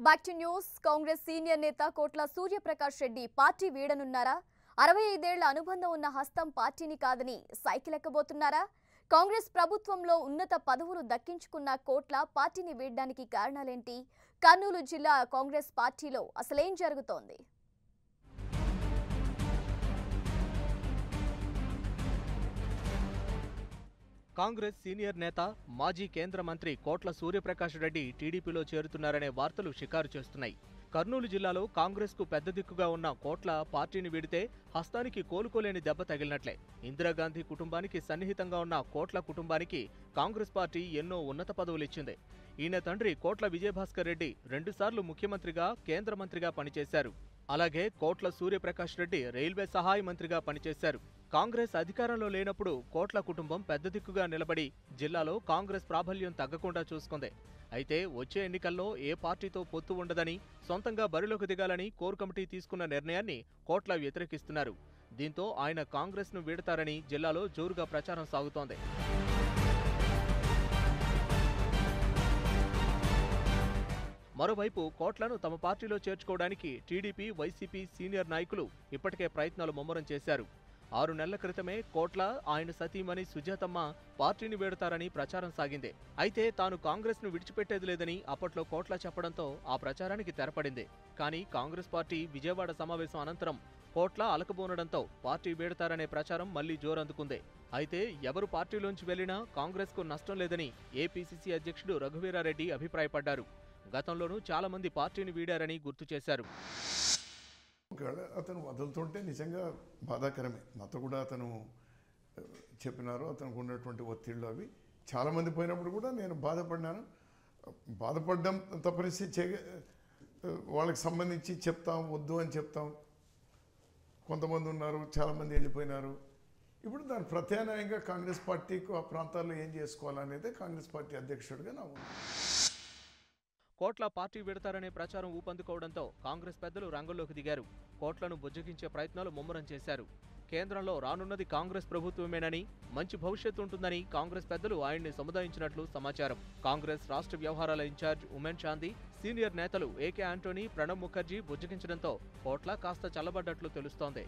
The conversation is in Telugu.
Back to news. Congress senior నేత కోట్ల సూర్యప్రకాష్ రెడ్డి పార్టీ వీడనున్నారా? 65 ఏళ్ల అనుబంధం ఉన్న హస్తం పార్టీని కాదని సైకిల్ ఎక్కబోతున్నారా? కాంగ్రెస్ ప్రభుత్వంలో ఉన్నత పదవులు దక్కించుకున్న కోట్ల పార్టీని వీడడానికి కారణాలేంటి? కర్నూలు జిల్లా కాంగ్రెస్ పార్టీలో అసలేం జరుగుతోంది? కాంగ్రెస్ సీనియర్ నేత మాజీ కేంద్ర మంత్రి కోట్ల సూర్యప్రకాష్ రెడ్డి టీడీపీలో చేరుతున్నారనే వార్తలు షికారు చేస్తున్నాయి. కర్నూలు జిల్లాలో కాంగ్రెస్కు పెద్ద దిక్కుగా ఉన్న కోట్ల పార్టీని వీడితే హస్తానికి కోలుకోలేని దెబ్బ తగిలినట్లే. ఇందిరాగాంధీ కుటుంబానికి సన్నిహితంగా ఉన్న కోట్ల కుటుంబానికి కాంగ్రెస్ పార్టీ ఎన్నో ఉన్నత పదవులిచ్చింది. ఈయన తండ్రి కోట్ల విజయభాస్కర్ రెడ్డి 2 సార్లు ముఖ్యమంత్రిగా, కేంద్ర మంత్రిగా పనిచేశారు. అలాగే కోట్ల సూర్యప్రకాష్ రెడ్డి రైల్వే సహాయ మంత్రిగా పనిచేశారు. కాంగ్రెస్ అధికారంలో లేనప్పుడు కోట్ల కుటుంబం పెద్ద దిక్కుగా నిలబడి జిల్లాలో కాంగ్రెస్ ప్రాబల్యం తగ్గకుండా చూసుకుంది. అయితే వచ్చే ఎన్నికల్లో ఏ పార్టీతో పొత్తు ఉండదని, సొంతంగా బరిలోకి దిగాలని కోర్ కమిటీ తీసుకున్న నిర్ణయాన్ని కోట్ల వ్యతిరేకిస్తున్నారు. దీంతో ఆయన కాంగ్రెస్ను వీడతారని జిల్లాలో జోరుగా ప్రచారం సాగుతోంది. మరోవైపు కోట్లను తమ పార్టీలో చేర్చుకోవడానికి టీడీపీ, వైసీపీ సీనియర్ నాయకులు ఇప్పటికే ప్రయత్నాలు ముమ్మరం చేశారు. 6 నెలల క్రితమే కోట్ల, ఆయన సతీమణి సుజాతమ్మ పార్టీని వీడతారని ప్రచారం సాగింది. అయితే తాను కాంగ్రెస్ను విడిచిపెట్టేది లేదని అప్పట్లో కోట్ల చెప్పడంతో ఆ ప్రచారానికి తెరపడింది. కానీ కాంగ్రెస్ పార్టీ విజయవాడ సమావేశం అనంతరం కోట్ల అలకబోనడంతో పార్టీ వీడతారనే ప్రచారం మళ్లీ జోరందుకుంది. అయితే ఎవరు పార్టీలోంచి వెళ్లినా కాంగ్రెస్కు నష్టం లేదని ఏపీసీసీ అధ్యక్షుడు రఘువీరారెడ్డి అభిప్రాయపడ్డారు. గతంలోనూ చాలా మంది పార్టీని వీడారని గుర్తు చేశారు. అతను వదులుతుంటే నిజంగా బాధాకరమే. నాతో కూడా అతను చెప్పినారు, అతనికి ఉన్నటువంటి ఒత్తిళ్ళు అవి చాలామంది పోయినప్పుడు కూడా నేను బాధపడినాను. బాధపడడం తప్పనిసరి వాళ్ళకి సంబంధించి చెప్తాం, వద్దు అని చెప్తాం. కొంతమంది ఉన్నారు, చాలామంది వెళ్ళిపోయినారు. ఇప్పుడు దాని ప్రత్యామ్నాయంగా కాంగ్రెస్ పార్టీకి ఆ ప్రాంతాల్లో ఏం చేసుకోవాలనేదే కాంగ్రెస్ పార్టీ అధ్యక్షుడిగా నా కోట్ల పార్టీ వీడతారనే ప్రచారం ఊపందుకోవడంతో కాంగ్రెస్ పెద్దలు రంగంలోకి దిగారు. కోట్లను బుజ్జగించే ప్రయత్నాలు ముమ్మరం చేశారు. కేంద్రంలో రానున్నది కాంగ్రెస్ ప్రభుత్వమేనని, మంచి భవిష్యత్తు ఉంటుందని కాంగ్రెస్ పెద్దలు ఆయన్ని సముదాయించినట్లు సమాచారం. కాంగ్రెస్ రాష్ట్ర వ్యవహారాల ఇన్ఛార్జ్ ఉమెన్ చాందీ, సీనియర్ నేతలు ఏకే ఆంటోనీ, ప్రణబ్ ముఖర్జీ బుజ్జగించడంతో కోట్ల కాస్త చల్లబడ్డట్లు తెలుస్తోంది.